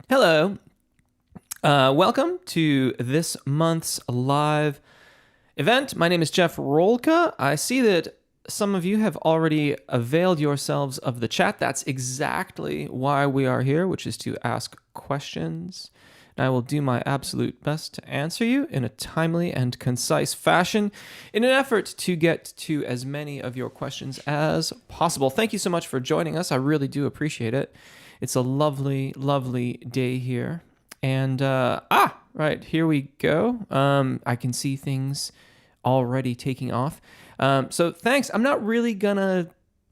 Hello. Welcome to this month's live event. My name is Jeff Rolka. I see that some of you have already availed yourselves of the chat. That's exactly why we are here, which is to ask questions. And I will do my absolute best to answer you in a timely and concise fashion in an effort to get to as many of your questions as possible. Thank you so much for joining us. I really do appreciate it. It's a lovely, lovely day here. And, right, here we go. I can see things already taking off. So thanks. I'm not really gonna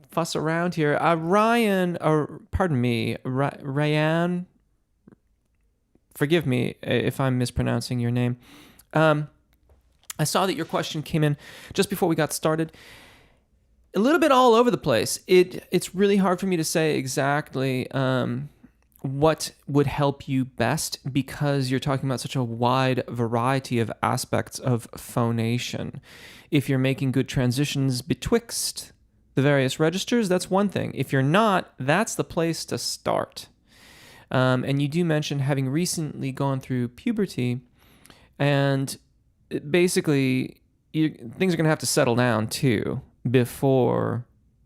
fuss around here. Ryan, or pardon me, Ryan, forgive me if I'm mispronouncing your name. I saw that your question came in just before we got started. A little bit all over the place. It's really hard for me to say exactly what would help you best because you're talking about such a wide variety of aspects of phonation. If you're making good transitions betwixt the various registers, that's one thing. If you're not, that's the place to start. And you do mention having recently gone through puberty, and basically things are going to have to settle down too before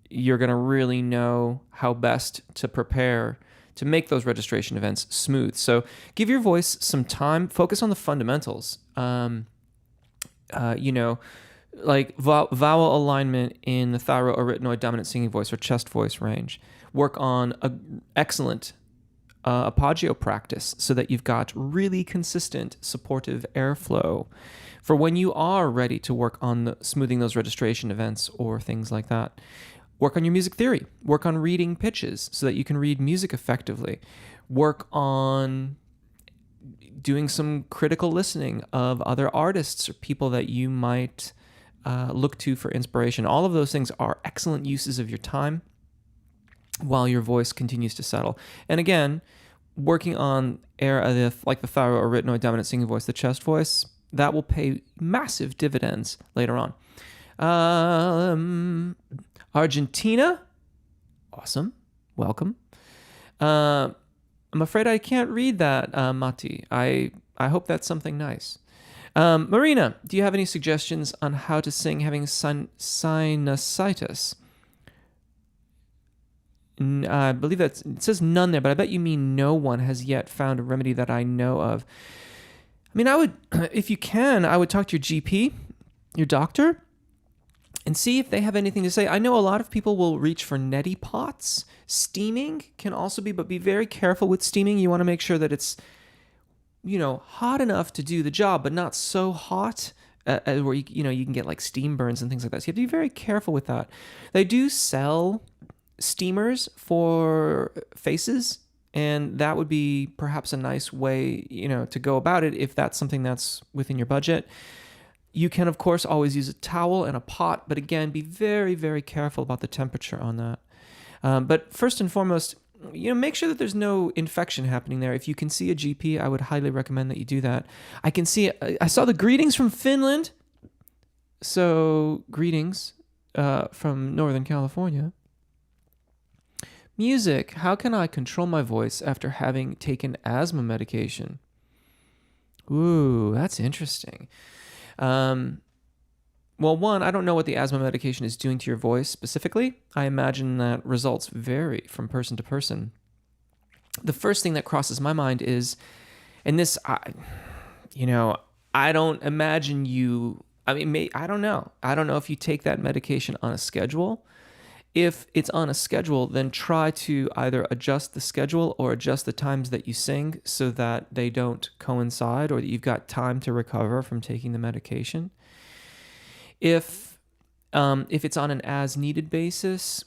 you're going to really know how best to prepare to make those registration events smooth. So give your voice some time, focus on the fundamentals. Like vowel alignment in the thyroarytenoid dominant singing voice or chest voice range. Work on an excellent apagio practice so that you've got really consistent supportive airflow for when you are ready to work on smoothing those registration events or things like that. Work on your music theory. Work on reading pitches so that you can read music effectively. Work on doing some critical listening of other artists or people that you might look to for inspiration. All of those things are excellent uses of your time while your voice continues to settle. And again, working on the thyroarytenoid dominant singing voice, the chest voice, that will pay massive dividends later on. Argentina, awesome, welcome. I'm afraid I can't read that, Mati. I hope that's something nice. Marina, do you have any suggestions on how to sing having sinusitis? I believe it says none there, but I bet you mean no one has yet found a remedy that I know of. I mean, I would, if you can, I would talk to your GP, your doctor, and see if they have anything to say. I know a lot of people will reach for neti pots. Steaming can also be, but be very careful with steaming. You want to make sure that it's, hot enough to do the job, but not so hot where you can get like steam burns and things like that. So you have to be very careful with that. They do sell steamers for faces, and that would be perhaps a nice way, to go about it if that's something that's within your budget. You can, of course, always use a towel and a pot, but again, be very, very careful about the temperature on that. But first and foremost, make sure that there's no infection happening there. If you can see a GP, I would highly recommend that you do that. I saw the greetings from Finland. So, greetings from Northern California. Music. How can I control my voice after having taken asthma medication? Ooh, that's interesting. Well, one, I don't know what the asthma medication is doing to your voice specifically. I imagine that results vary from person to person. The first thing that crosses my mind is, and this, I don't imagine you, I don't know. I don't know if you take that medication on a schedule. If it's on a schedule, then try to either adjust the schedule or adjust the times that you sing so that they don't coincide or that you've got time to recover from taking the medication. If it's on an as-needed basis,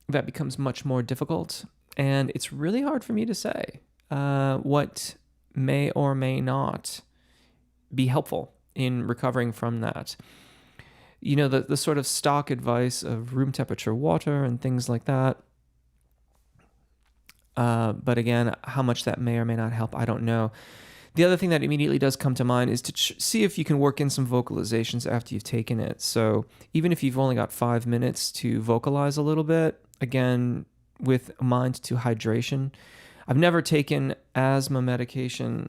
that becomes much more difficult, and it's really hard for me to say what may or may not be helpful in recovering from that. The sort of stock advice of room temperature water and things like that. But again, how much that may or may not help, I don't know. The other thing that immediately does come to mind is to see if you can work in some vocalizations after you've taken it. So even if you've only got 5 minutes to vocalize a little bit, again, with a mind to hydration, I've never taken asthma medication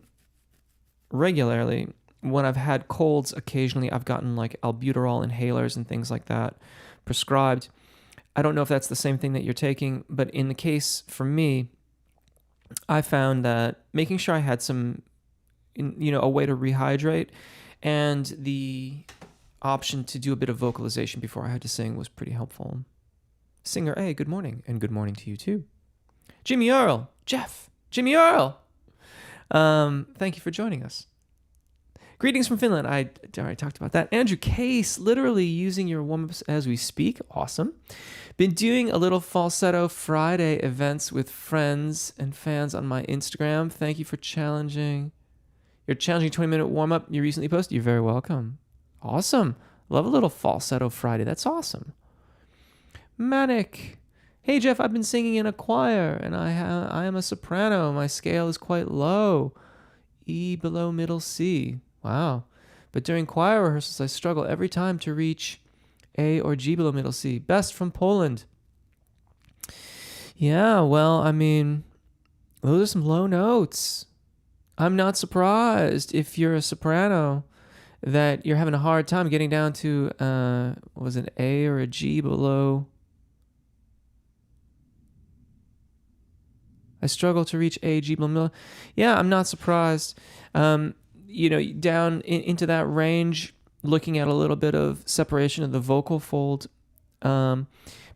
regularly. When I've had colds, occasionally I've gotten like albuterol inhalers and things like that prescribed. I don't know if that's the same thing that you're taking, but in the case for me, I found that making sure I had a way to rehydrate and the option to do a bit of vocalization before I had to sing was pretty helpful. Singer A, good morning, and good morning to you too. Jimmy Earl, Jeff, Jimmy Earl. Thank you for joining us. Greetings from Finland. I already talked about that. Andrew Case, literally using your warm-ups as we speak. Awesome. Been doing a little Falsetto Friday events with friends and fans on my Instagram. Thank you for challenging your challenging 20-minute warm-up you recently posted. You're very welcome. Awesome. Love a little Falsetto Friday. That's awesome. Manic. Hey, Jeff, I've been singing in a choir, and I am a soprano. My scale is quite low. E below middle C. Wow. But during choir rehearsals, I struggle every time to reach A or G below middle C. Best from Poland. Yeah, well, I mean, those are some low notes. I'm not surprised if you're a soprano that you're having a hard time getting down to, was it A or a G below? I struggle to reach A, G below middle. Yeah, I'm not surprised. Down into that range, looking at a little bit of separation of the vocal fold, but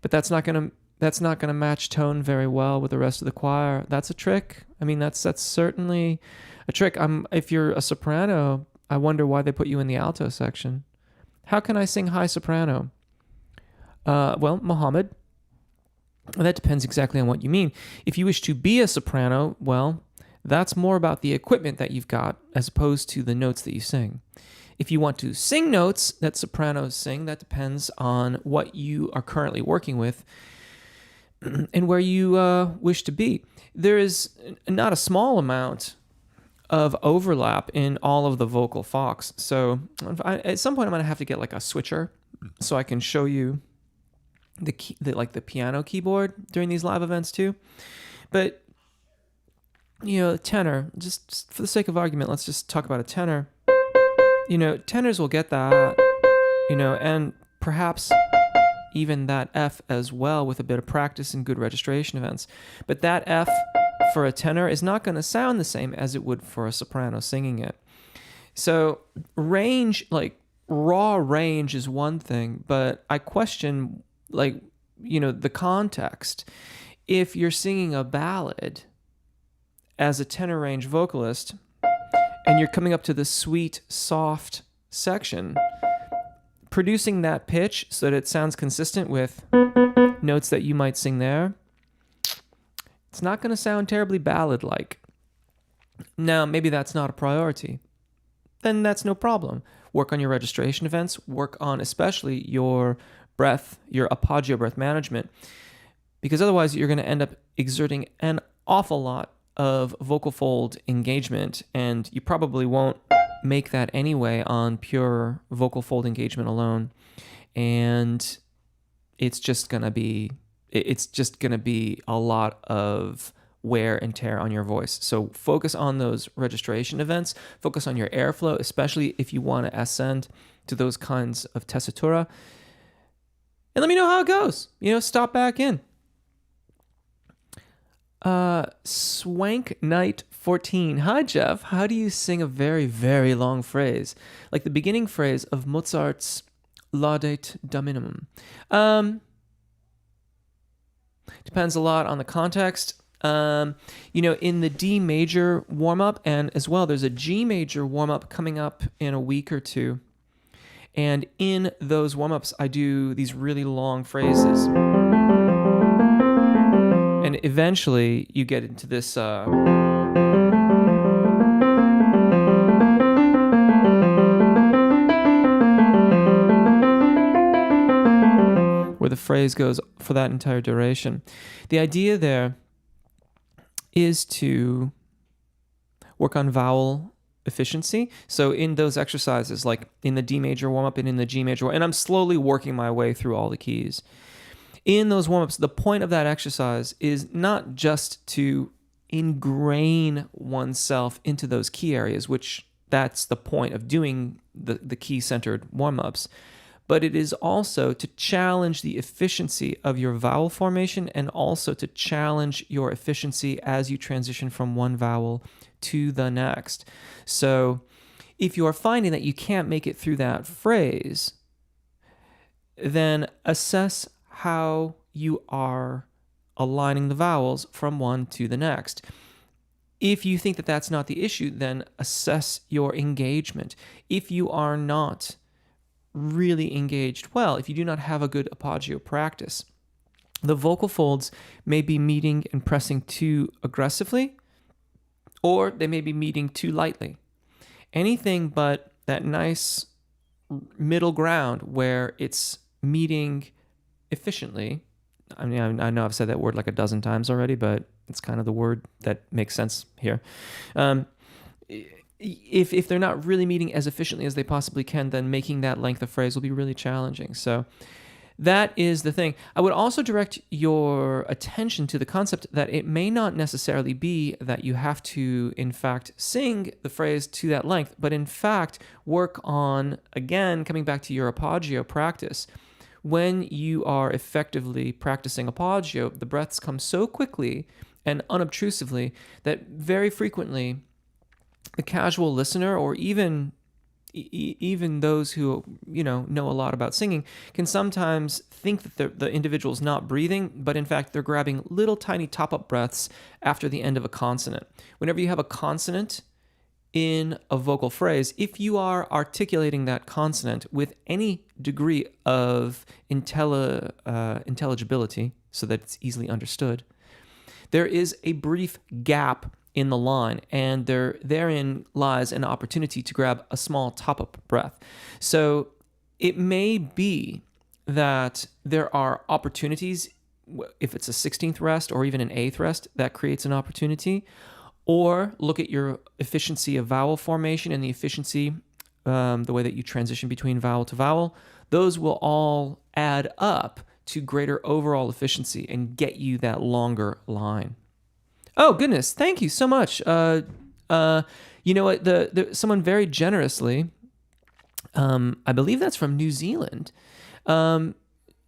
that's not gonna match tone very well with the rest of the choir. That's a trick. I mean, that's certainly a trick. If you're a soprano, I wonder why they put you in the alto section. How can I sing high soprano? Well, Mohammed, that depends exactly on what you mean. If you wish to be a soprano, well, that's more about the equipment that you've got as opposed to the notes that you sing. If you want to sing notes that sopranos sing, that depends on what you are currently working with and where you wish to be. There is not a small amount of overlap in all of the vocal fox. So at some point I'm going to have to get like a switcher so I can show you the piano keyboard during these live events too. But tenor, just for the sake of argument, let's just talk about a tenor. Tenors will get that, and perhaps even that F as well with a bit of practice and good registration events. But that F for a tenor is not going to sound the same as it would for a soprano singing it. So range, like raw range is one thing, but I question, the context. If you're singing a ballad as a tenor range vocalist, and you're coming up to the sweet, soft section, producing that pitch so that it sounds consistent with notes that you might sing there, it's not going to sound terribly ballad-like. Now, maybe that's not a priority. Then that's no problem. Work on your registration events. Work on especially your breath, your apagio breath management, because otherwise you're going to end up exerting an awful lot of vocal fold engagement, and you probably won't make that anyway on pure vocal fold engagement alone. And it's just gonna be a lot of wear and tear on your voice. So focus on those registration events, focus on your airflow, especially if you want to ascend to those kinds of tessitura. And let me know how it goes. Stop back in. Swank Night 14. Hi, Jeff. How do you sing a very, very long phrase? Like the beginning phrase of Mozart's Laudate Dominum. Depends a lot on the context. In the D major warm-up, and as well, there's a G major warm-up coming up in a week or two. And in those warm-ups, I do these really long phrases. And eventually, you get into this where the phrase goes for that entire duration. The idea there is to work on vowel efficiency. So in those exercises, like in the D major warm-up and in the G major, and I'm slowly working my way through all the keys. In those warm-ups, the point of that exercise is not just to ingrain oneself into those key areas, which that's the point of doing the key-centered warm-ups. But it is also to challenge the efficiency of your vowel formation and also to challenge your efficiency as you transition from one vowel to the next. So if you are finding that you can't make it through that phrase, then assess how you are aligning the vowels from one to the next. If you think that that's not the issue, then assess your engagement. If you are not really engaged well, if you do not have a good apogeo practice, the vocal folds may be meeting and pressing too aggressively, or they may be meeting too lightly. Anything but that nice middle ground where it's meeting efficiently. I mean, I know I've said that word like a dozen times already, but it's kind of the word that makes sense here. If they're not really meeting as efficiently as they possibly can, then making that length of phrase will be really challenging. So that is the thing. I would also direct your attention to the concept that it may not necessarily be that you have to, in fact, sing the phrase to that length, but in fact, work on, again, coming back to your apogeo practice. When you are effectively practicing apogeo, the breaths come so quickly and unobtrusively that very frequently the casual listener, or even those who know a lot about singing, can sometimes think that the individual's not breathing, but in fact they're grabbing little tiny top-up breaths after the end of a consonant. Whenever you have a consonant in a vocal phrase, if you are articulating that consonant with any degree of intelligibility so that it's easily understood, there is a brief gap in the line, and therein lies an opportunity to grab a small top-up breath. So it may be that there are opportunities, if it's a 16th rest or even an 8th rest, that creates an opportunity. Or look at your efficiency of vowel formation and the efficiency, the way that you transition between vowel to vowel. Those will all add up to greater overall efficiency and get you that longer line. Oh, goodness. Thank you so much. You know what? Someone very generously, I believe that's from New Zealand, made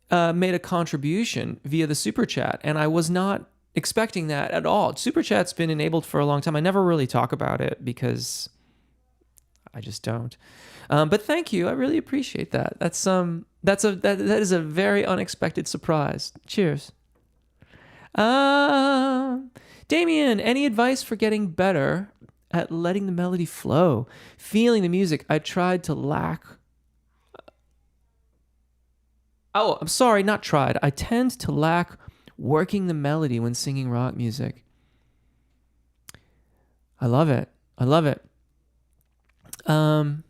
a contribution via the Super Chat, and I was not expecting that at all. Super Chat's been enabled for a long time. I never really talk about it because I just don't. But thank you. I really appreciate that. That is a very unexpected surprise. Cheers. Damien, any advice for getting better at letting the melody flow, feeling the music? I tried to lack. Oh, I'm sorry, not tried. I tend to lack working the melody when singing rock music. I love it. I love it. A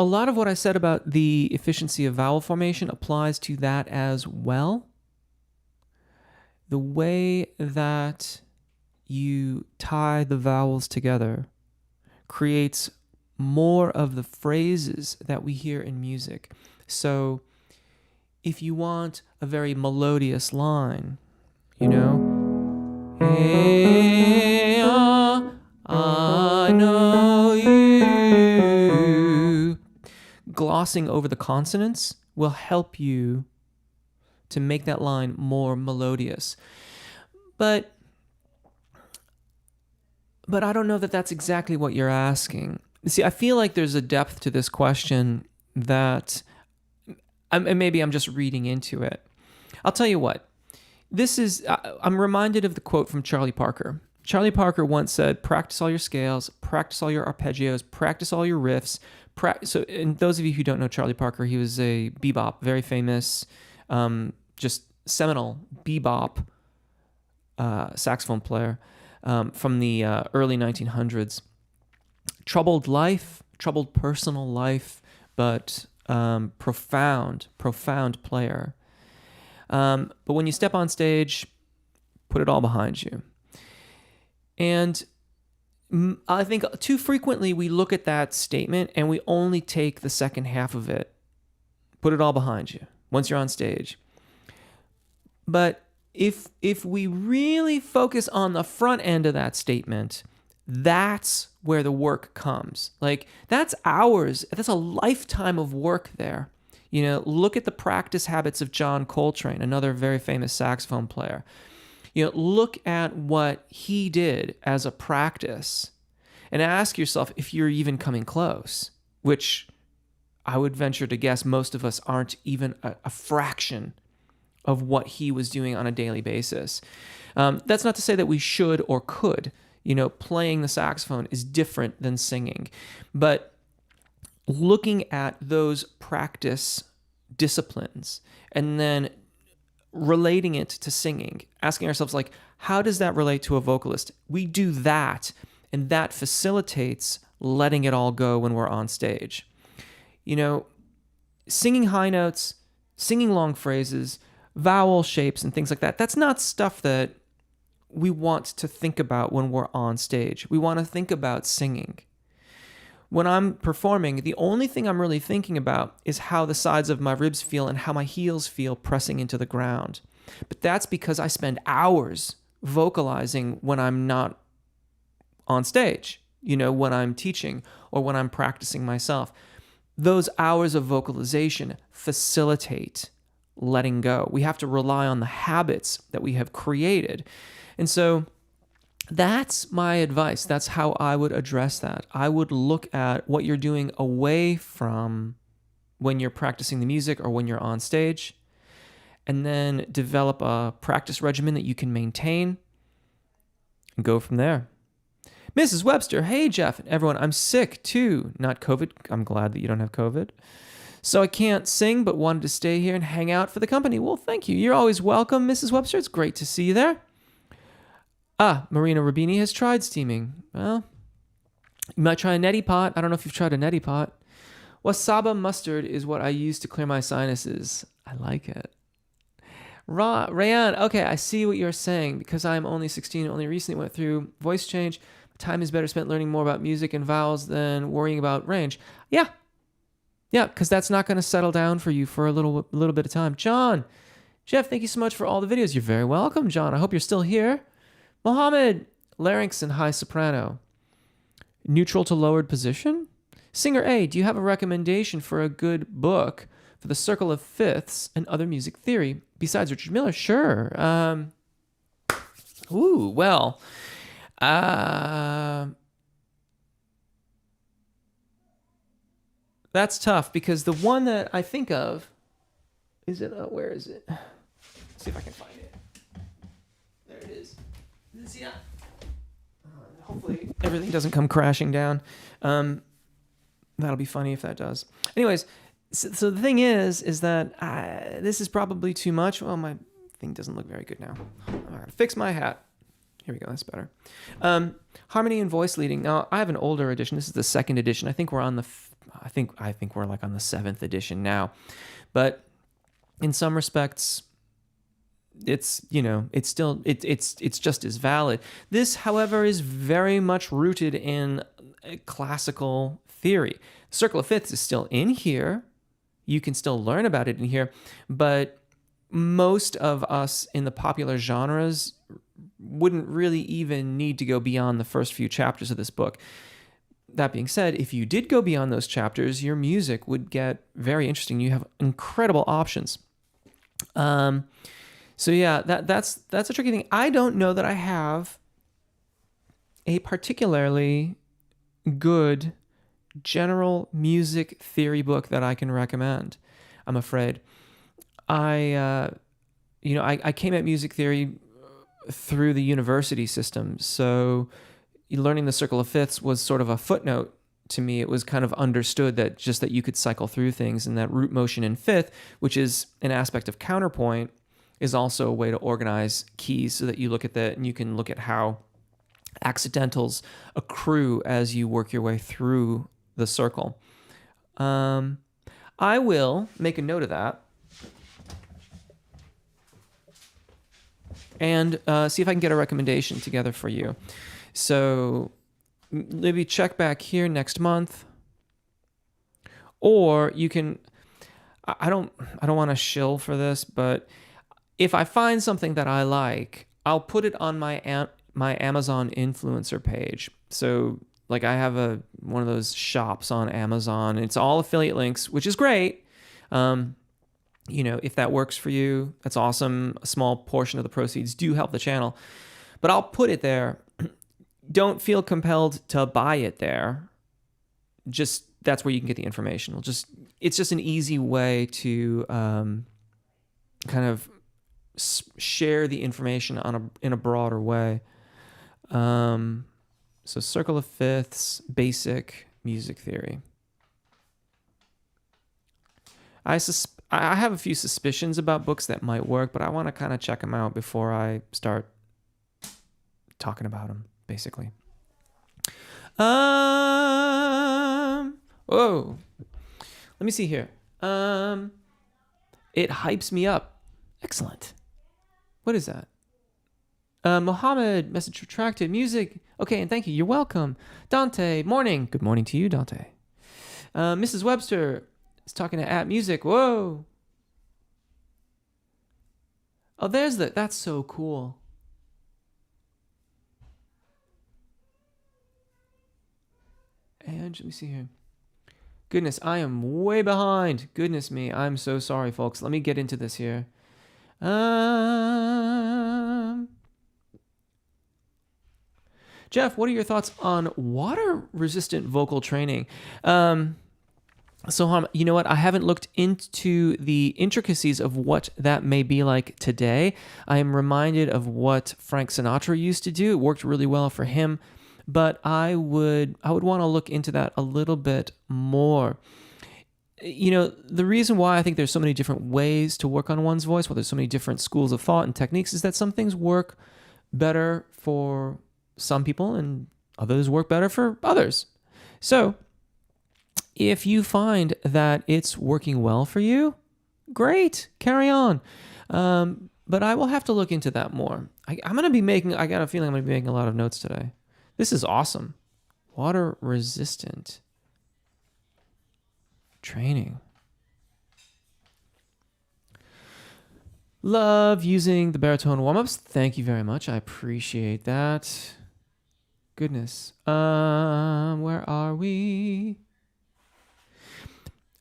lot of what I said about the efficiency of vowel formation applies to that as well. The way that you tie the vowels together creates more of the phrases that we hear in music. So if you want a very melodious line, hey, I know you, glossing over the consonants will help you to make that line more melodious. But I don't know that that's exactly what you're asking. See, I feel like there's a depth to this question that, and maybe I'm just reading into it. I'll tell you what. I'm reminded of the quote from Charlie Parker. Charlie Parker once said, practice all your scales, practice all your arpeggios, practice all your riffs. So, and those of you who don't know Charlie Parker, he was a bebop, very famous, just seminal bebop saxophone player from the early 1900s. Troubled personal life, but profound player. But when you step on stage, put it all behind you. And I think too frequently we look at that statement and we only take the second half of it. Put it all behind you once you're on stage. But if we really focus on the front end of that statement, that's where the work comes. Like, that's hours, that's a lifetime of work there. You know, look at the practice habits of John Coltrane, another very famous saxophone player. You know, look at what he did as a practice and ask yourself if you're even coming close, which I would venture to guess most of us aren't even a fraction of what he was doing on a daily basis. That's not to say that we should or could. You know, playing the saxophone is different than singing. But looking at those practice disciplines and then relating it to singing, asking ourselves, like, how does that relate to a vocalist? We do that, and that facilitates letting it all go when we're on stage. You know, singing high notes, singing long phrases, vowel shapes, and things like that, that's not stuff that we want to think about when we're on stage. We want to think about singing. When I'm performing, the only thing I'm really thinking about is how the sides of my ribs feel and how my heels feel pressing into the ground. But that's because I spend hours vocalizing when I'm not on stage, you know, when I'm teaching or when I'm practicing myself. Those hours of vocalization facilitate letting go. We have to rely on the habits that we have created. And so that's my advice. That's how I would address that. I would look at what you're doing away from when you're practicing the music or when you're on stage, and then develop a practice regimen that you can maintain and go from there. Mrs. Webster, hey, Jeff, and everyone, I'm sick too. Not COVID. I'm glad that you don't have COVID. So I can't sing, but wanted to stay here and hang out for the company. Well, thank you. You're always welcome, Mrs. Webster. It's great to see you there. Marina Rubini has tried steaming. Well, you might try a neti pot. I don't know if you've tried a neti pot. Wasaba mustard is what I use to clear my sinuses. I like it. Rayan, okay, I see what you're saying. Because I'm only 16 and only recently went through voice change, time is better spent learning more about music and vowels than worrying about range. Yeah, because that's not going to settle down for you for a little bit of time. Jeff, thank you so much for all the videos. You're very welcome, John. I hope you're still here. Mohammed, larynx and high soprano. Neutral to lowered position? Singer A, do you have a recommendation for a good book for the circle of fifths and other music theory besides Richard Miller? Sure. That's tough because the one that I think of is it, where is it? Let's see if I can find it. There it is. See that? Hopefully everything doesn't come crashing down. That'll be funny if that does. Anyways, so the thing is that this is probably too much. Well, my thing doesn't look very good now. I'm going to fix my hat. Here we go. That's better. Harmony and voice leading. Now, I have an older edition. This is the second edition. I think we're on I think we're like on the 7th edition now. But in some respects, it's, you know, it's still, it's just as valid. This, however, is very much rooted in classical theory. Circle of Fifths is still in here. You can still learn about it in here, but most of us in the popular genres wouldn't really even need to go beyond the first few chapters of this book. That being said, if you did go beyond those chapters, your music would get very interesting. You have incredible options. So yeah, that's a tricky thing. I don't know that I have a particularly good general music theory book that I can recommend, I'm afraid. I came at music theory through the university system. So learning the circle of fifths was sort of a footnote to me. It was kind of understood that you could cycle through things, and that root motion in fifth, which is an aspect of counterpoint, is also a way to organize keys so that you look at that and you can look at how accidentals accrue as you work your way through the circle. I will make a note of that and see if I can get a recommendation together for you. So maybe check back here next month, or you can. I don't want to shill for this, but if I find something that I like, I'll put it on my Amazon influencer page. So like I have one of those shops on Amazon. And it's all affiliate links, which is great. If that works for you, that's awesome. A small portion of the proceeds do help the channel, but I'll put it there. Don't feel compelled to buy it there. Just that's where you can get the information. It's just an easy way to kind of share the information in a broader way. So Circle of Fifths, basic music theory. I have a few suspicions about books that might work, but I want to kind of check them out before I start talking about them, basically. Whoa. Let me see here. It hypes me up. Excellent. What is that? Mohammed, message retracted. Music. Okay, and thank you. You're welcome. Dante, morning. Good morning to you, Dante. Mrs. Webster is talking to @music. Whoa. Oh, that's so cool. And let me see here. Goodness, I am way behind. Goodness me. I'm so sorry, folks. Let me get into this here. Jeff, what are your thoughts on water-resistant vocal training? So, you know what? I haven't looked into the intricacies of what that may be like today. I am reminded of what Frank Sinatra used to do. It worked really well for him, but I would want to look into that a little bit more. The reason why I think there's so many different ways to work on one's voice, there's so many different schools of thought and techniques, is that some things work better for some people and others work better for others. So if you find that it's working well for you, great, carry on. But I will have to look into that more. I got a feeling I'm going to be making a lot of notes today. This is awesome. Water resistant training. Love using the baritone warm-ups. Thank you very much. I appreciate that. Goodness. Where are we?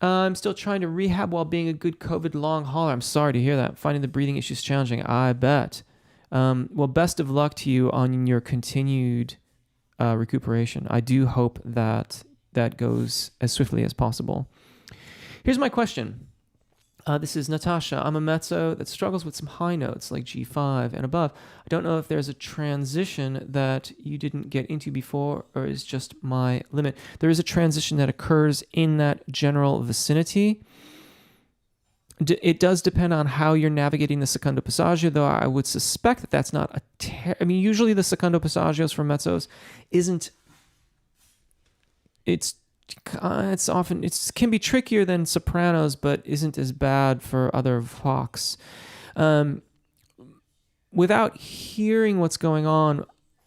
I'm still trying to rehab while being a good COVID long hauler. I'm sorry to hear that. Finding the breathing issues challenging, I bet. Well, best of luck to you on your continued recuperation. I do hope that goes as swiftly as possible. Here's my question. This is Natasha. I'm a mezzo that struggles with some high notes like G5 and above. I don't know if there's a transition that you didn't get into before or is just my limit. There is a transition that occurs in that general vicinity. It does depend on how you're navigating the secondo passaggio, though I would suspect that that's not usually the secondo passagios for mezzos can be trickier than sopranos, but isn't as bad for other vox. Without hearing what's going on,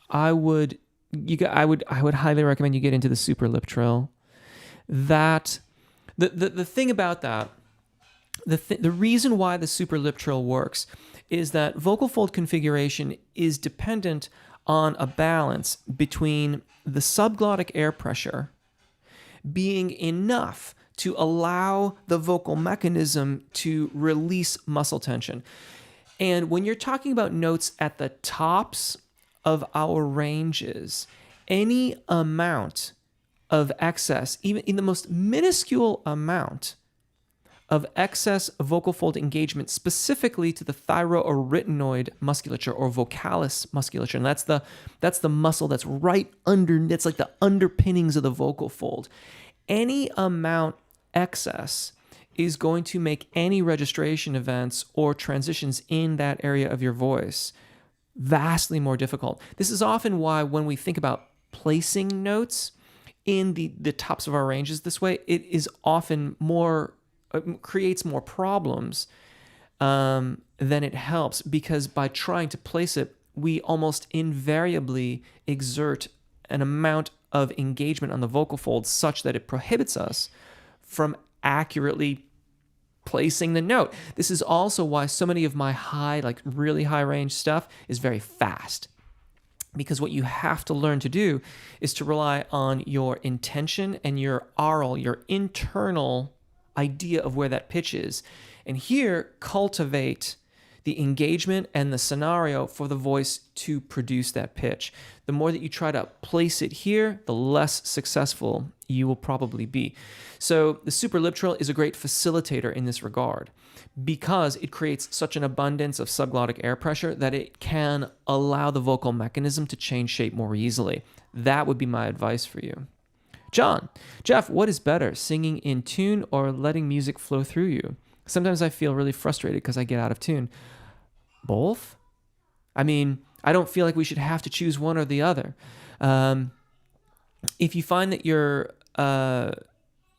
I would highly recommend you get into the super lip trill. That the thing about that, the reason why the super lip trill works is that vocal fold configuration is dependent on a balance between the subglottic air pressure being enough to allow the vocal mechanism to release muscle tension. And when you're talking about notes at the tops of our ranges, any amount of excess, even in the most minuscule amount of excess vocal fold engagement, specifically to the thyroarytenoid musculature or vocalis musculature, and that's the muscle that's right under, it's like the underpinnings of the vocal fold. Any amount excess is going to make any registration events or transitions in that area of your voice vastly more difficult. This is often why when we think about placing notes in the tops of our ranges this way, it is often creates more problems than it helps, because by trying to place it, we almost invariably exert an amount of engagement on the vocal folds such that it prohibits us from accurately placing the note. This is also why so many of my high, like really high range stuff is very fast. Because what you have to learn to do is to rely on your intention and your aural, your internal idea of where that pitch is. And here, cultivate the engagement and the scenario for the voice to produce that pitch. The more that you try to place it here, the less successful you will probably be. So the supralip trill is a great facilitator in this regard because it creates such an abundance of subglottic air pressure that it can allow the vocal mechanism to change shape more easily. That would be my advice for you. Jeff, what is better, singing in tune or letting music flow through you? Sometimes I feel really frustrated because I get out of tune. Both? I mean, I don't feel like we should have to choose one or the other. If you find that you're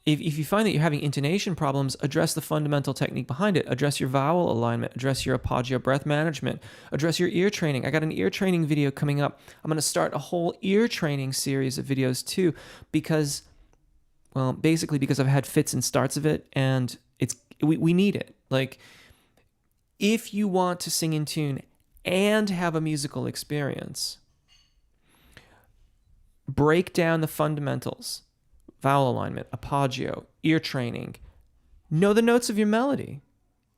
if you find that you're having intonation problems, address the fundamental technique behind it. Address your vowel alignment. Address your apoggia breath management. Address your ear training. I got an ear training video coming up. I'm going to start a whole ear training series of videos too, because I've had fits and starts of it, and we need it. Like, if you want to sing in tune and have a musical experience, break down the fundamentals: vowel alignment, apoggia, ear training. Know the notes of your melody.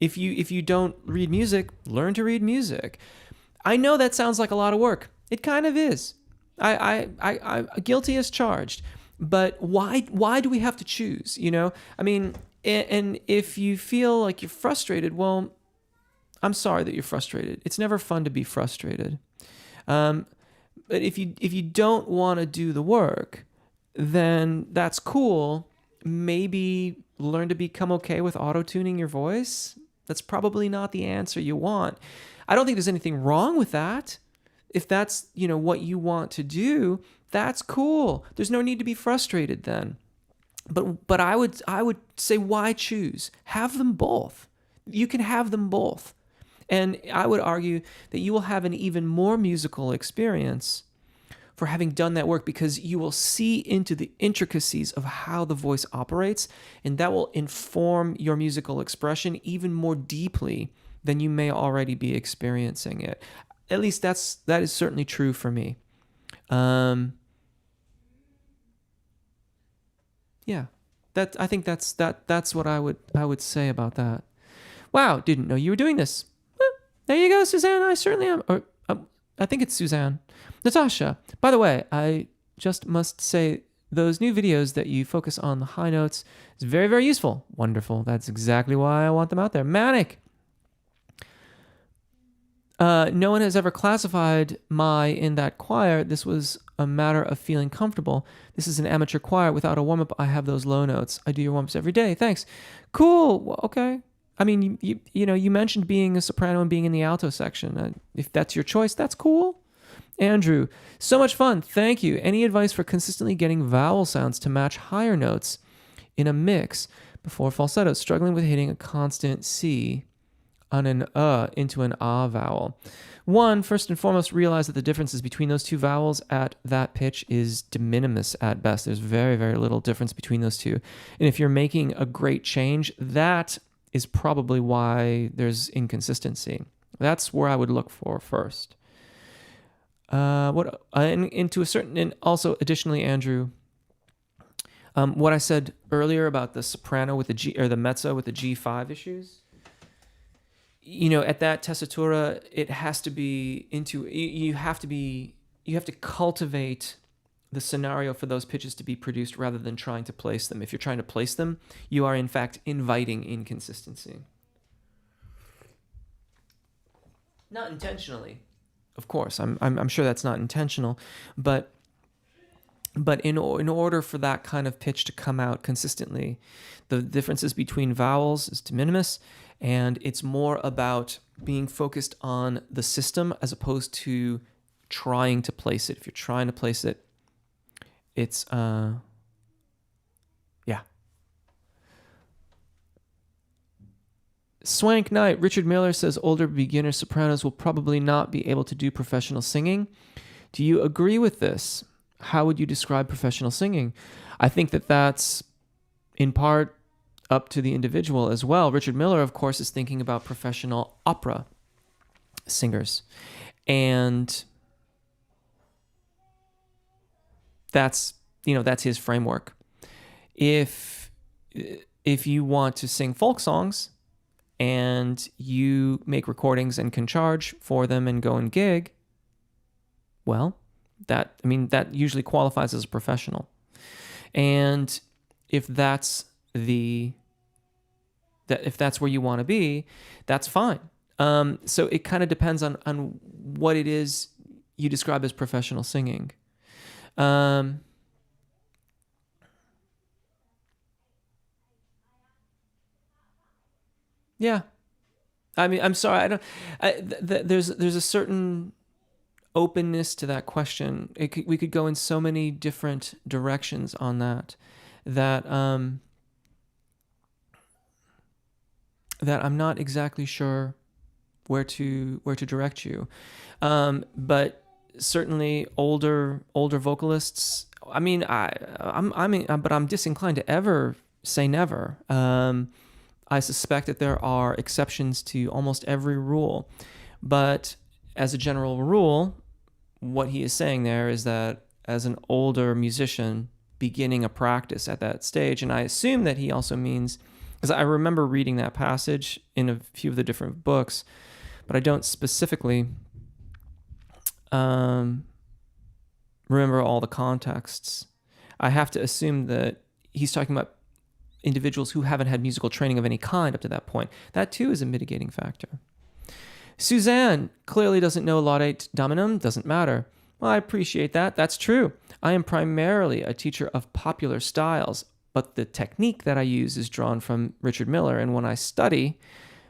If you don't read music, learn to read music. I know that sounds like a lot of work. It kind of is. I guilty as charged. But why do we have to choose? You know, I mean, and if you feel like you're frustrated, well, I'm sorry that you're frustrated. It's never fun to be frustrated. But if you don't want to do the work, then that's cool. Maybe learn to become okay with auto-tuning your voice. That's probably not the answer you want. I don't think there's anything wrong with that. If that's, what you want to do, that's cool. There's no need to be frustrated then. But I would say, why choose? Have them both. You can have them both. And I would argue that you will have an even more musical experience for having done that work, because you will see into the intricacies of how the voice operates, and that will inform your musical expression even more deeply than you may already be experiencing it. At least that is certainly true for me. I think that's what I would say about that. Wow, didn't know you were doing this. Well, there you go, Suzanne. I certainly am. Or, I think it's Suzanne. Natasha, by the way, I just must say those new videos that you focus on the high notes is very, very useful. Wonderful. That's exactly why I want them out there. Manic. No one has ever classified my in that choir. This was a matter of feeling comfortable. This is an amateur choir. Without a warm-up, I have those low notes. I do your warm-ups every day. Thanks. Cool. Well, okay. I mean, you mentioned being a soprano and being in the alto section. If that's your choice, that's cool. Andrew, so much fun. Thank you. Any advice for consistently getting vowel sounds to match higher notes in a mix before falsetto? Struggling with hitting a constant C on an into an ah vowel. One, first and foremost, realize that the differences between those two vowels at that pitch is de minimis at best. There's very, very little difference between those two. And if you're making a great change, that is probably why there's inconsistency. That's where I would look for first. And also additionally, Andrew, what I said earlier about the soprano with the G, or the mezzo with the G5 issues, at that tessitura, it has to be you have to cultivate the scenario for those pitches to be produced rather than trying to place them. If you're trying to place them, you are in fact inviting inconsistency. Not intentionally. Of course, I'm sure that's not intentional, but in order for that kind of pitch to come out consistently, the differences between vowels is de minimis, and it's more about being focused on the system as opposed to trying to place it. If you're trying to place it, it's Swank Knight, Richard Miller says older beginner sopranos will probably not be able to do professional singing. Do you agree with this? How would you describe professional singing? I think that that's in part up to the individual as well. Richard Miller, of course, is thinking about professional opera singers. And that's his framework. If you want to sing folk songs and you make recordings and can charge for them and go and gig, well, that usually qualifies as a professional. And if that's where you want to be, that's fine. So it kind of depends on what it is you describe as professional singing. Yeah. I'm sorry. There's a certain openness to that question. We could go in so many different directions on that that I'm not exactly sure where to direct you. But certainly older vocalists. But I'm disinclined to ever say never. I suspect that there are exceptions to almost every rule, but as a general rule, what he is saying there is that as an older musician beginning a practice at that stage, and I assume that he also means, because I remember reading that passage in a few of the different books, but I don't specifically remember all the contexts. I have to assume that he's talking about individuals who haven't had musical training of any kind up to that point. That too is a mitigating factor. Suzanne clearly doesn't know laudate dominum, doesn't matter. Well, I appreciate that. That's true. I am primarily a teacher of popular styles, but the technique that I use is drawn from Richard Miller. And when I study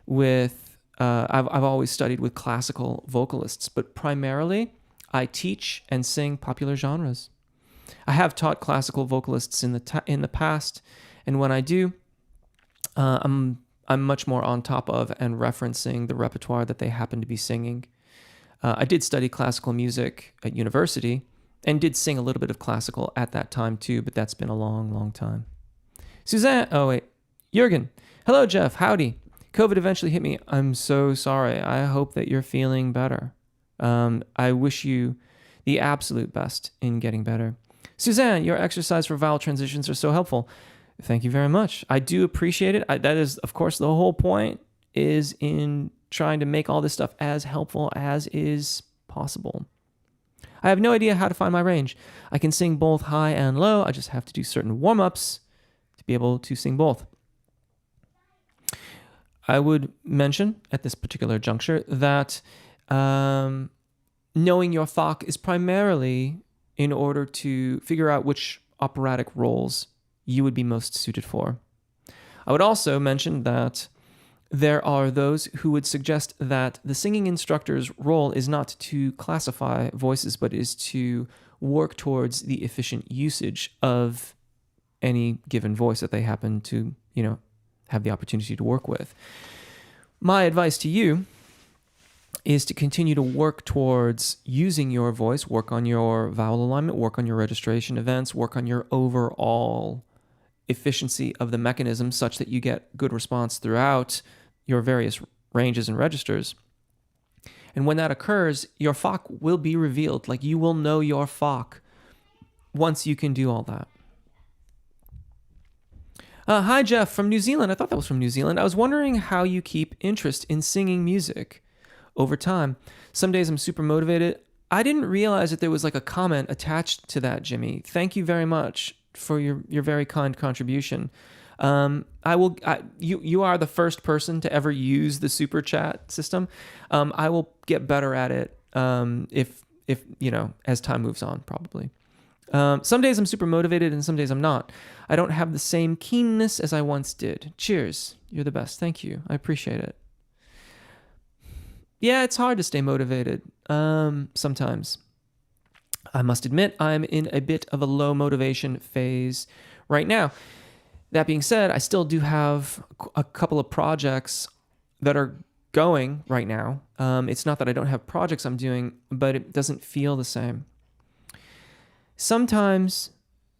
with, I've always studied with classical vocalists, but primarily I teach and sing popular genres. I have taught classical vocalists in the past, and when I do, I'm much more on top of and referencing the repertoire that they happen to be singing. I did study classical music at university and did sing a little bit of classical at that time too, but that's been a long, long time. Jürgen. Hello, Jeff. Howdy. COVID eventually hit me. I'm so sorry. I hope that you're feeling better. I wish you the absolute best in getting better. Suzanne, your exercise for vowel transitions are so helpful. Thank you very much. I do appreciate it. That is, of course, the whole point is in trying to make all this stuff as helpful as is possible. I have no idea how to find my range. I can sing both high and low. I just have to do certain warm-ups to be able to sing both. I would mention at this particular juncture that knowing your Fach is primarily in order to figure out which operatic roles you would be most suited for. I would also mention that there are those who would suggest that the singing instructor's role is not to classify voices, but is to work towards the efficient usage of any given voice that they happen to, have the opportunity to work with. My advice to you is to continue to work towards using your voice, work on your vowel alignment, work on your registration events, work on your overall efficiency of the mechanism such that you get good response throughout your various ranges and registers. And when that occurs, your Fach will be revealed. Like, you will know your Fach once you can do all that. Hi, Jeff, from New Zealand. I thought that was from New Zealand. I was wondering how you keep interest in singing music over time. Some days I'm super motivated. I didn't realize that there was like a comment attached to that, Jimmy. Thank you very much for your very kind contribution. You are the first person to ever use the super chat system. I will get better at it if as time moves on, probably. Some days I'm super motivated and some days I'm not. I don't have the same keenness as I once did. Cheers. You're the best. Thank you. I appreciate it. Yeah, it's hard to stay motivated sometimes. I must admit, I'm in a bit of a low motivation phase right now. That being said, I still do have a couple of projects that are going right now. It's not that I don't have projects I'm doing, but it doesn't feel the same. Sometimes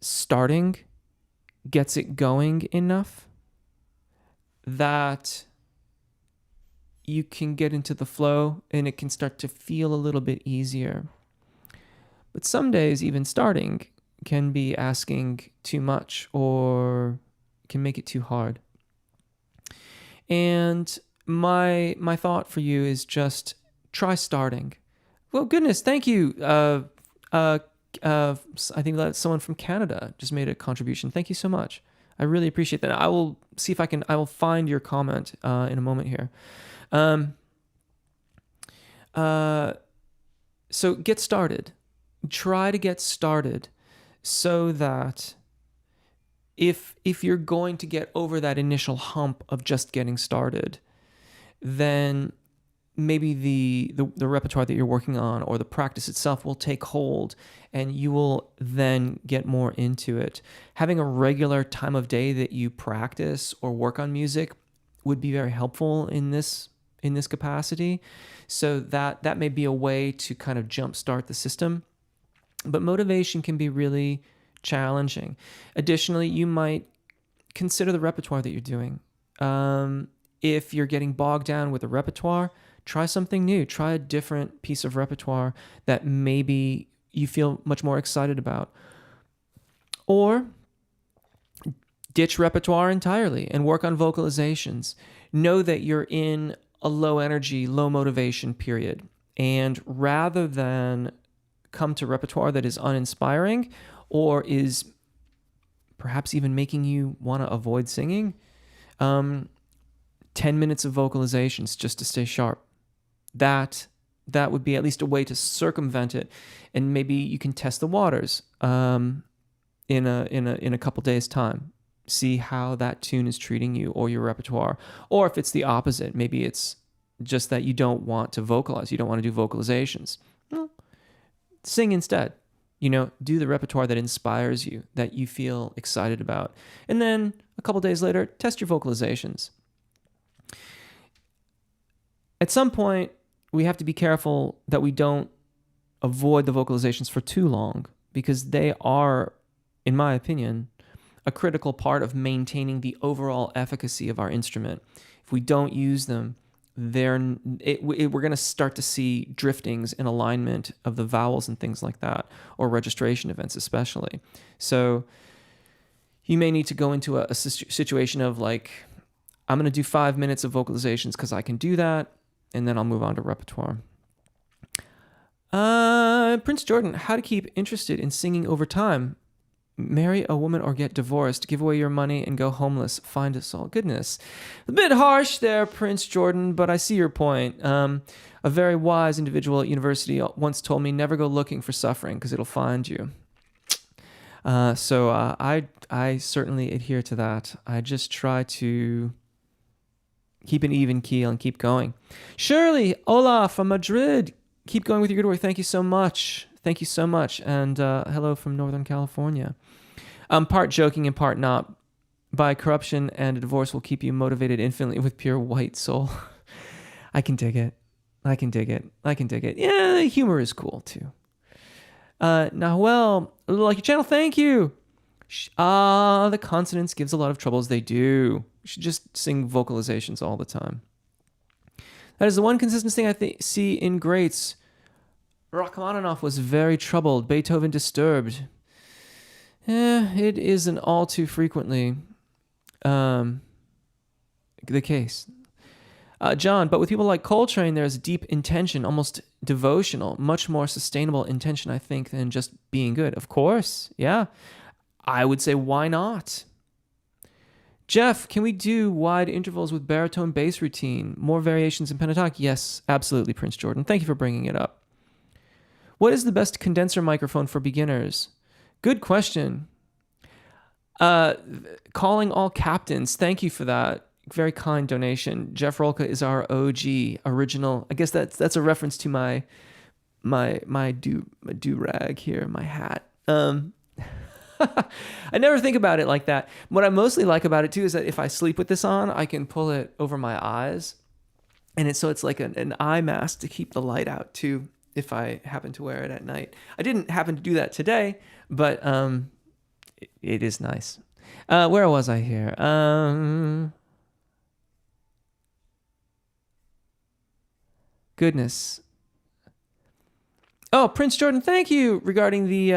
starting gets it going enough that you can get into the flow and it can start to feel a little bit easier. But some days, even starting can be asking too much or can make it too hard. And my thought for you is just try starting. Well, goodness, thank you. I think that someone from Canada just made a contribution. Thank you so much. I really appreciate that. I will see if I will find your comment in a moment here. So get started. Try to get started so that if you're going to get over that initial hump of just getting started, then maybe the repertoire that you're working on or the practice itself will take hold and you will then get more into it. Having a regular time of day that you practice or work on music would be very helpful in this capacity. So that may be a way to kind of jumpstart the system. But motivation can be really challenging. Additionally, you might consider the repertoire that you're doing. If you're getting bogged down with a repertoire, try something new. Try a different piece of repertoire that maybe you feel much more excited about. Or ditch repertoire entirely and work on vocalizations. Know that you're in a low energy, low motivation period. And rather than come to repertoire that is uninspiring or is perhaps even making you want to avoid singing, 10 minutes of vocalizations just to stay sharp. That would be at least a way to circumvent it, and maybe you can test the waters in a couple days' time. See how that tune is treating you or your repertoire, or if it's the opposite, maybe it's just that you don't want to vocalize, you don't want to do vocalizations. Well, sing instead. Do the repertoire that inspires you, that you feel excited about, and then a couple days later, test your vocalizations. At some point, we have to be careful that we don't avoid the vocalizations for too long, because they are, in my opinion, a critical part of maintaining the overall efficacy of our instrument. If we don't use them, we're going to start to see driftings in alignment of the vowels and things like that, or registration events especially. So you may need to go into a situation of like, I'm going to do 5 minutes of vocalizations because I can do that, and then I'll move on to repertoire. Prince Jordan, how to keep interested in singing over time? Marry a woman or get divorced, give away your money and go homeless, find us all. Goodness. A bit harsh there, Prince Jordan, but I see your point. A very wise individual at university once told me, never go looking for suffering because it'll find you. So I certainly adhere to that. I just try to keep an even keel and keep going. Shirley, hola from Madrid. Keep going with your good work. Thank you so much. Thank you so much. And hello from Northern California. I'm part joking and part not. By corruption and a divorce will keep you motivated infinitely with pure white soul. I can dig it. Yeah, humor is cool too. Nahuel, like your channel, thank you. The consonants gives a lot of troubles. They do. You should just sing vocalizations all the time. That is the one consistent thing I see in greats. Rachmaninoff was very troubled. Beethoven disturbed. It isn't all too frequently the case. John, but with people like Coltrane, there's deep intention, almost devotional, much more sustainable intention, I think, than just being good. Of course, yeah. I would say, why not? Jeff, can we do wide intervals with baritone bass routine? More variations in pentatonic? Yes, absolutely, Prince Jordan. Thank you for bringing it up. What is the best condenser microphone for beginners? Good question. Calling all captains. Thank you for that. Very kind donation. Jeff Rolka is our OG original. I guess that's a reference to my do-rag here, my hat. I never think about it like that. What I mostly like about it too is that if I sleep with this on, I can pull it over my eyes, and it's like an eye mask to keep the light out too, if I happen to wear it at night. I didn't happen to do that today, but it is nice. Where was I here? Goodness. Oh, Prince Jordan, thank you regarding the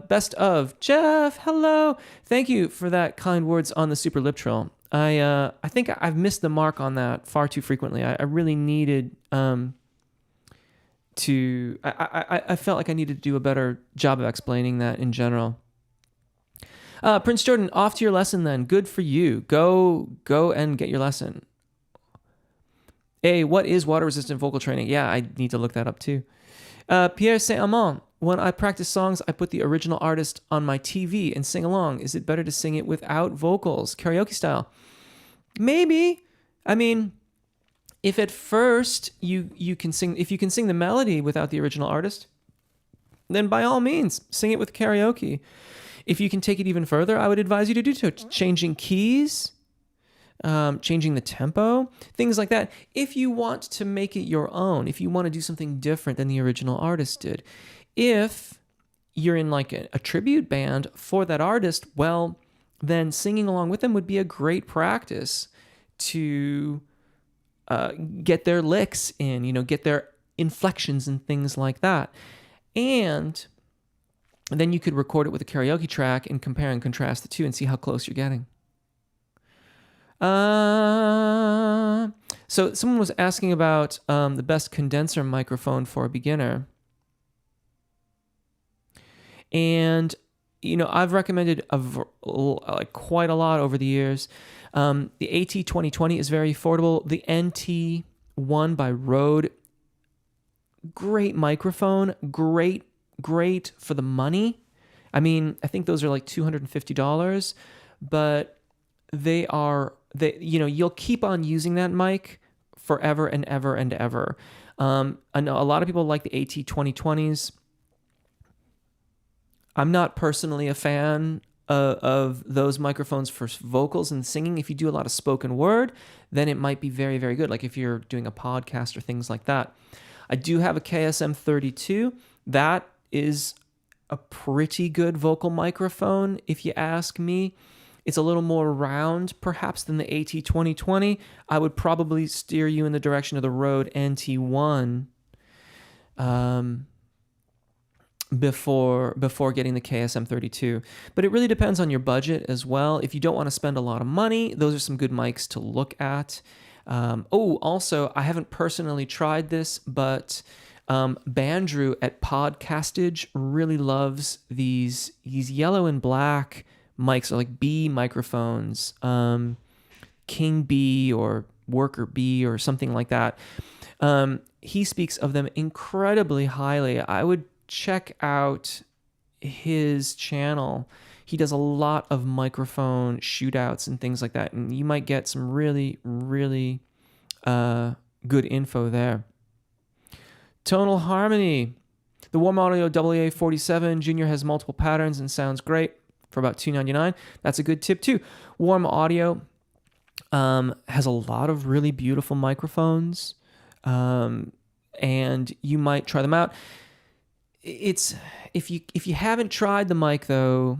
best of. Jeff, hello. Thank you for that kind words on the super lip trill. I think I've missed the mark on that far too frequently. I really needed I felt like I needed to do a better job of explaining that in general. Prince Jordan, off to your lesson then. Good for you. Go and get your lesson. What is water-resistant vocal training? Yeah, I need to look that up too. Pierre Saint-Amand, when I practice songs, I put the original artist on my TV and sing along. Is it better to sing it without vocals, karaoke style? Maybe. I mean, if at first you can sing, if you can sing the melody without the original artist, then by all means, sing it with karaoke. If you can take it even further, I would advise you to do so. Changing keys, changing the tempo, things like that. If you want to make it your own, if you want to do something different than the original artist did. If you're in like a tribute band for that artist, well, then singing along with them would be a great practice to get their licks in, get their inflections and things like that. And then you could record it with a karaoke track and compare and contrast the two and see how close you're getting. So someone was asking about the best condenser microphone for a beginner. And, I've recommended quite a lot over the years. The AT2020 is very affordable. The NT1 by Rode, great microphone, great for the money. I mean, I think those are like $250, but you'll keep on using that mic forever and ever and ever. I know a lot of people like the AT2020s. I'm not personally a fan of those microphones for vocals and singing. If you do a lot of spoken word, then it might be very, very good. Like if you're doing a podcast or things like that. I do have a KSM32. That is a pretty good vocal microphone, if you ask me. It's a little more round, perhaps, than the AT2020. I would probably steer you in the direction of the Rode NT1 before getting the KSM32. But it really depends on your budget as well. If you don't want to spend a lot of money, those are some good mics to look at. Also, I haven't personally tried this, but Bandrew at Podcastage really loves these yellow and black mics, or like B microphones, King B or Worker B or something like that. He speaks of them incredibly highly. I would check out his channel. He does a lot of microphone shootouts and things like that, and you might get some really, really good info there. Tonal harmony. The Warm Audio WA47 Junior has multiple patterns and sounds great for about $299. That's a good tip too. Warm Audio has a lot of really beautiful microphones, and you might try them out. It's if you haven't tried the mic though,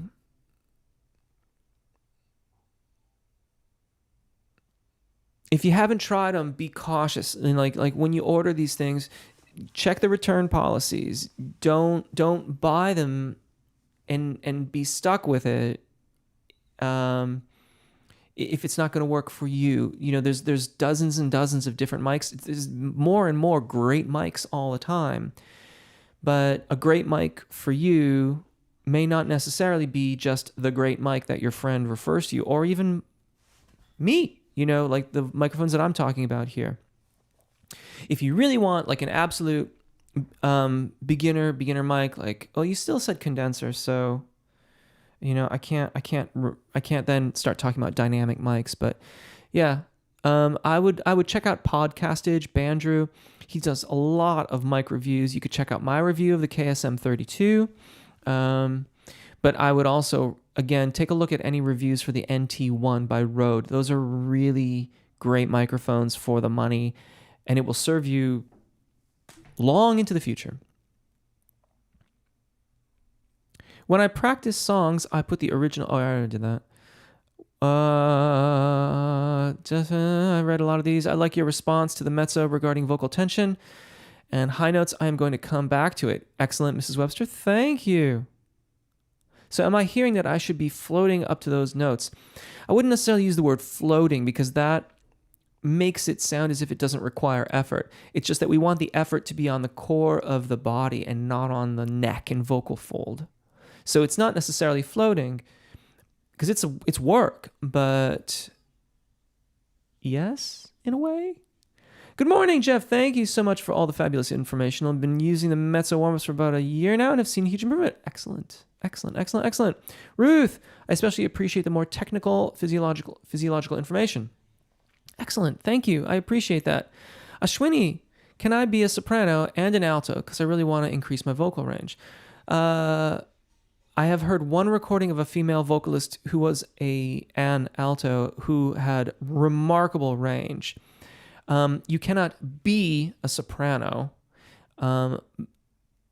if you haven't tried them, be cautious. And like when you order these things, check the return policies. Don't buy them and be stuck with it. If it's not going to work for you, there's dozens and dozens of different mics. There's more and more great mics all the time. But a great mic for you may not necessarily be just the great mic that your friend refers to you, or even me, like the microphones that I'm talking about here. If you really want like an absolute beginner mic, like, you still said condenser, so I can't then start talking about dynamic mics. But yeah, I would check out Podcastage, Bandrew. He does a lot of mic reviews. You could check out my review of the KSM32. But I would also, again, take a look at any reviews for the NT1 by Rode. Those are really great microphones for the money, and it will serve you long into the future. When I practice songs, I put the original... Oh, I already did that. I read a lot of these. I like your response to the mezzo regarding vocal tension. And high notes, I am going to come back to it. Excellent, Mrs. Webster. Thank you. So am I hearing that I should be floating up to those notes? I wouldn't necessarily use the word floating because that makes it sound as if it doesn't require effort. It's just that we want the effort to be on the core of the body and not on the neck and vocal fold. So it's not necessarily floating because it's work, but yes, in a way. Good morning, Jeff. Thank you so much for all the fabulous information. I've been using the mezzo warm-ups for about a year now and have seen a huge improvement. Excellent. Ruth, I especially appreciate the more technical physiological information. Excellent. Thank you. I appreciate that. Ashwini, can I be a soprano and an alto? Because I really want to increase my vocal range. I have heard one recording of a female vocalist who was an alto who had remarkable range. You cannot be a soprano.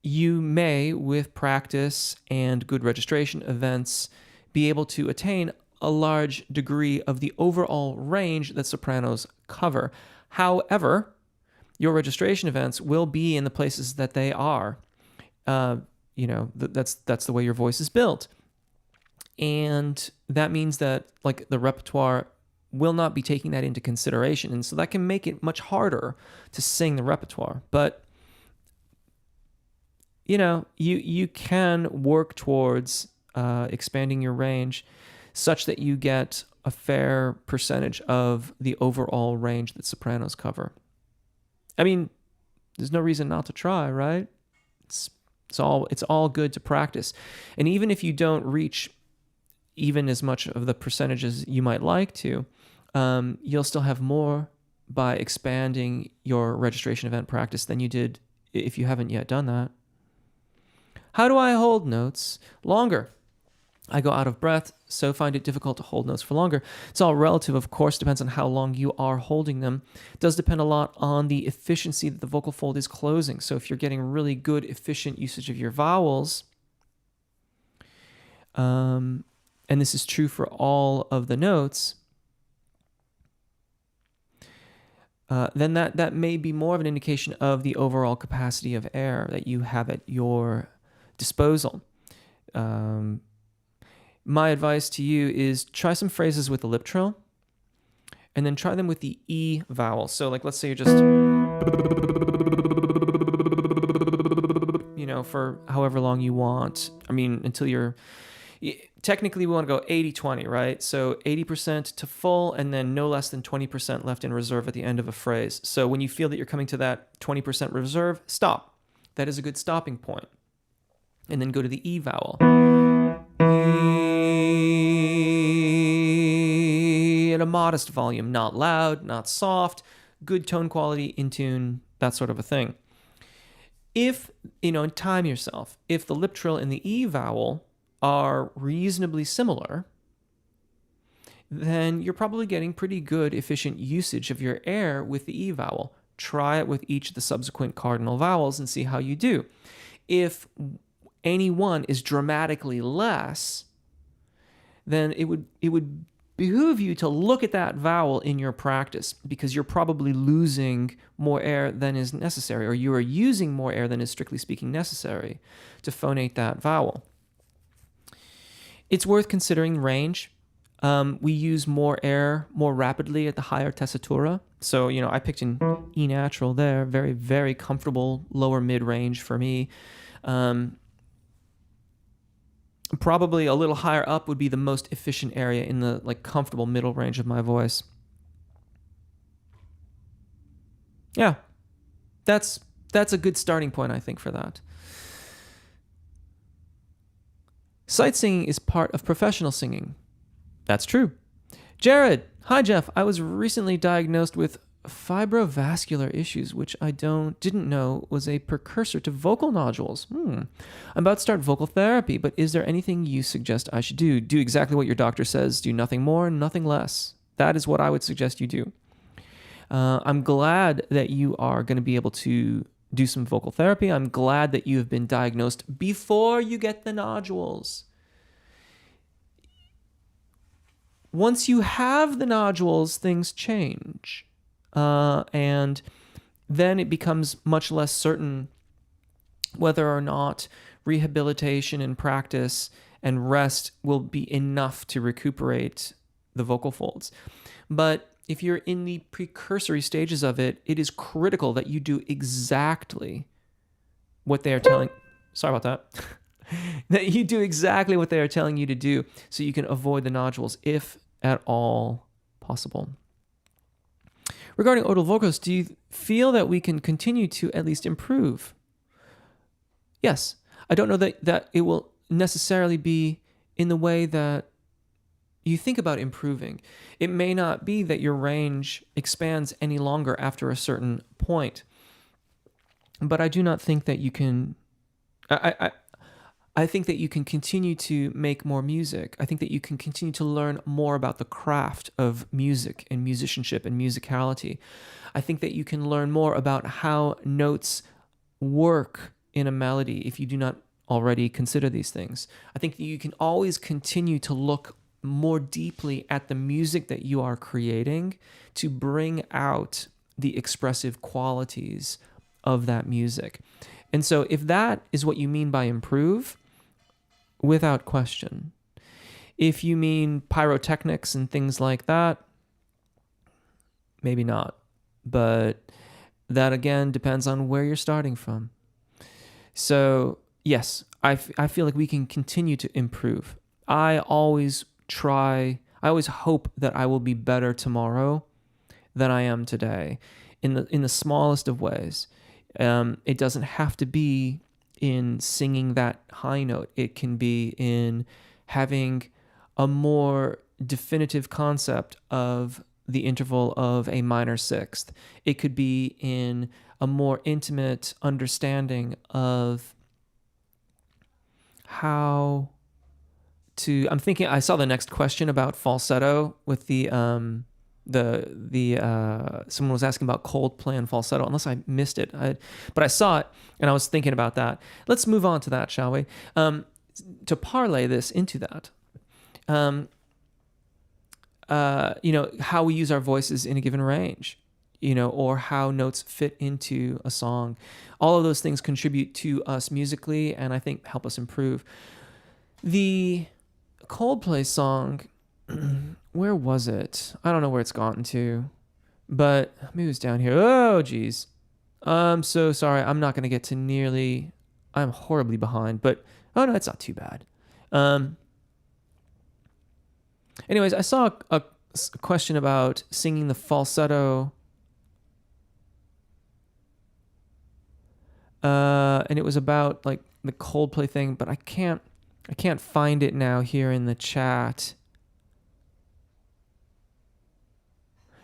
You may, with practice and good registration events, be able to attain a large degree of the overall range that sopranos cover. However, your registration events will be in the places that they are. That's the way your voice is built. And that means that like the repertoire will not be taking that into consideration. And so that can make it much harder to sing the repertoire. But you can work towards expanding your range such that you get a fair percentage of the overall range that sopranos cover. I mean, there's no reason not to try, right? It's all good to practice. And even if you don't reach even as much of the percentages you might like to, you'll still have more by expanding your registration event practice than you did if you haven't yet done that. How do I hold notes longer? I go out of breath, so find it difficult to hold notes for longer. It's all relative, of course, depends on how long you are holding them. It does depend a lot on the efficiency that the vocal fold is closing. So if you're getting really good, efficient usage of your vowels, and this is true for all of the notes, then that may be more of an indication of the overall capacity of air that you have at your disposal. My advice to you is try some phrases with the lip trill and then try them with the E vowel. So like, let's say you're just, for however long you want. I mean, until technically we want to go 80-20, right? So 80% to full and then no less than 20% left in reserve at the end of a phrase. So when you feel that you're coming to that 20% reserve, stop. That is a good stopping point. And then go to the E vowel. At a modest volume, not loud, not soft, good tone quality, in tune, that sort of a thing. If, and time yourself, if the lip trill and the E vowel are reasonably similar, then you're probably getting pretty good, efficient usage of your air with the E vowel. Try it with each of the subsequent cardinal vowels and see how you do. If any one is dramatically less, then it would behoove you to look at that vowel in your practice because you're probably losing more air than is necessary, or you are using more air than is strictly speaking necessary to phonate that vowel. It's worth considering range. We use more air more rapidly at the higher tessitura. So, I picked an E natural there, very, very comfortable lower mid-range for me. Probably a little higher up would be the most efficient area in the comfortable middle range of my voice. Yeah, that's a good starting point, I think, for that. Sight singing is part of professional singing. That's true. Jared, hi Jeff. I was recently diagnosed with fibrovascular issues, which I didn't know was a precursor to vocal nodules. I'm about to start vocal therapy, but is there anything you suggest I should do? Do exactly what your doctor says. Do nothing more, nothing less. That is what I would suggest you do. I'm glad that you are going to be able to do some vocal therapy. I'm glad that you have been diagnosed before you get the nodules. Once you have the nodules, things change. And then it becomes much less certain whether or not rehabilitation and practice and rest will be enough to recuperate the vocal folds. But if you're in the precursory stages of it, it is critical that you do exactly what they are telling. Sorry about that. That you do exactly what they are telling you to do so you can avoid the nodules if at all possible. Regarding otal vocals, do you feel that we can continue to at least improve? Yes. I don't know that it will necessarily be in the way that you think about improving. It may not be that your range expands any longer after a certain point. But I do not think that you can... I think that you can continue to make more music. I think that you can continue to learn more about the craft of music and musicianship and musicality. I think that you can learn more about how notes work in a melody if you do not already consider these things. I think that you can always continue to look more deeply at the music that you are creating to bring out the expressive qualities of that music. And so if that is what you mean by improve, without question. If you mean pyrotechnics and things like that, maybe not. But that again depends on where you're starting from. So yes, I feel like we can continue to improve. I always hope that I will be better tomorrow than I am today in the smallest of ways. It doesn't have to be in singing that high note. It can be in having a more definitive concept of the interval of a minor sixth. It could be in a more intimate understanding of how to... I'm thinking, I saw the next question about falsetto with someone was asking about Coldplay and falsetto, unless I missed it. But I saw it, and I was thinking about that. Let's move on to that, shall we? To parlay this into that, how we use our voices in a given range, or how notes fit into a song. All of those things contribute to us musically, and I think help us improve. The Coldplay song... where was it? I don't know where it's gotten to, but maybe it was down here. Oh, geez. I'm so sorry. I'm not going to get to nearly... I'm horribly behind, but... Oh, no, it's not too bad. Anyways, I saw a question about singing the falsetto. And it was about, like, the Coldplay thing, but I can't find it now here in the chat.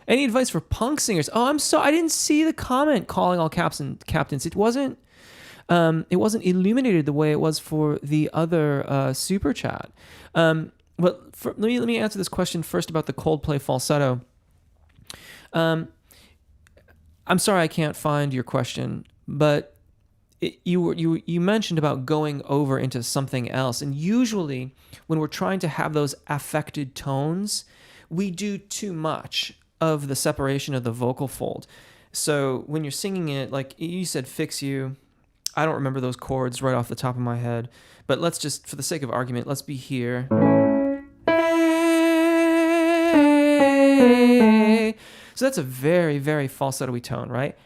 Any advice for punk singers? Oh, I'm sorry. I didn't see the comment calling all captains. It wasn't illuminated the way it was for the other super chat. But let me answer this question first about the Coldplay falsetto. I'm sorry I can't find your question, but you mentioned about going over into something else, and usually when we're trying to have those affected tones, we do too much of the separation of the vocal fold. So when you're singing it, like you said, fix you. I don't remember those chords right off the top of my head, but let's just, for the sake of argument, let's be here. So that's a very, very falsetto-y tone, right?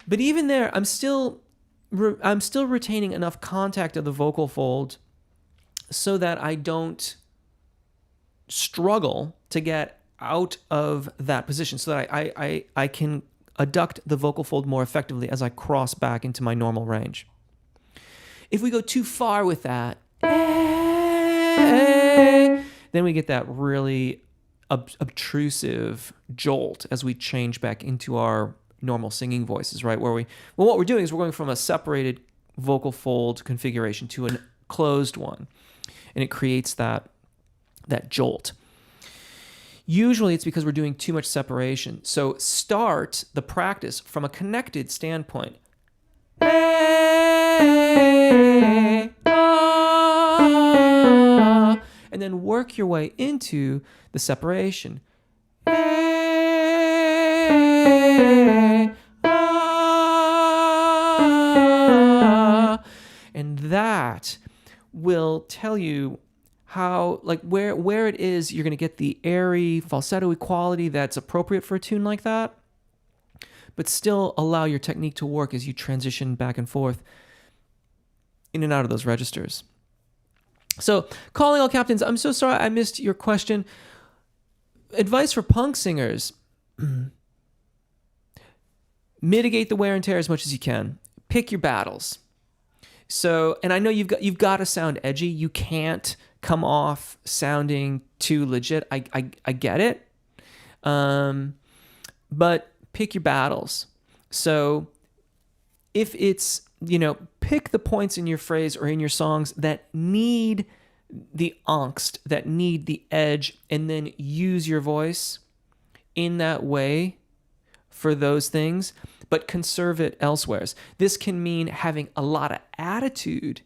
But even there, I'm still retaining enough contact of the vocal fold so that I don't struggle to get out of that position, so that I can adduct the vocal fold more effectively as I cross back into my normal range. If we go too far with that, then we get that really obtrusive jolt as we change back into our normal singing voices, right? What we're doing is we're going from a separated vocal fold configuration to a closed one, and it creates that jolt. Usually it's because we're doing too much separation. So start the practice from a connected standpoint. And then work your way into the separation. And that will tell you how, like, where it is you're going to get the airy falsetto quality that's appropriate for a tune like that, but still allow your technique to work as you transition back and forth in and out of those registers. So, calling all captains, I'm so sorry I missed your question. Advice for punk singers: mitigate the wear and tear as much as you can. Pick your battles. So, and I know you've got to sound edgy. You can't come off sounding too legit. I get it. But pick your battles. So if it's, pick the points in your phrase or in your songs that need the angst, that need the edge, and then use your voice in that way for those things, but conserve it elsewhere. This can mean having a lot of attitude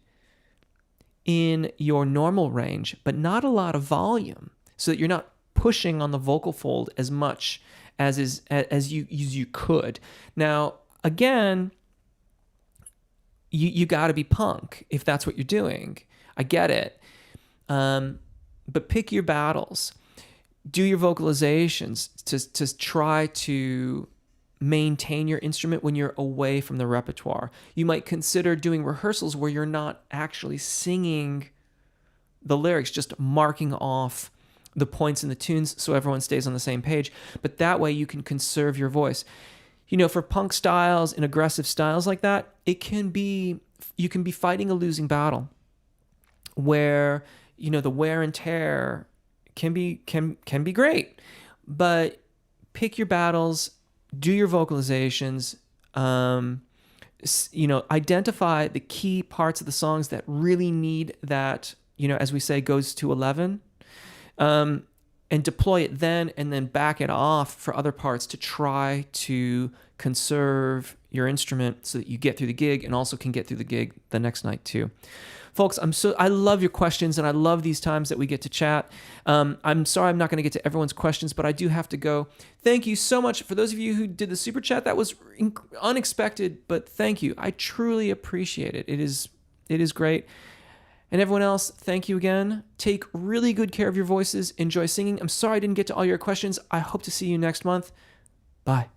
in your normal range, but not a lot of volume, so that you're not pushing on the vocal fold as much as you could. Now, again, you got to be punk if that's what you're doing. I get it, but pick your battles. Do your vocalizations to try to maintain your instrument when you're away from the repertoire. You might consider doing rehearsals where you're not actually singing the lyrics, just marking off the points in the tunes so everyone stays on the same page. But that way you can conserve your voice. For punk styles and aggressive styles like that, you can be fighting a losing battle where, the wear and tear can be great. But pick your battles, do your vocalizations, identify the key parts of the songs that really need that, as we say, goes to 11, and deploy it then, and then back it off for other parts to try to conserve your instrument so that you get through the gig and also can get through the gig the next night too. Folks, I love your questions, and I love these times that we get to chat. I'm sorry I'm not going to get to everyone's questions, but I do have to go. Thank you so much for those of you who did the super chat. That was unexpected, but thank you. I truly appreciate it. It is great. And everyone else, thank you again. Take really good care of your voices. Enjoy singing. I'm sorry I didn't get to all your questions. I hope to see you next month. Bye.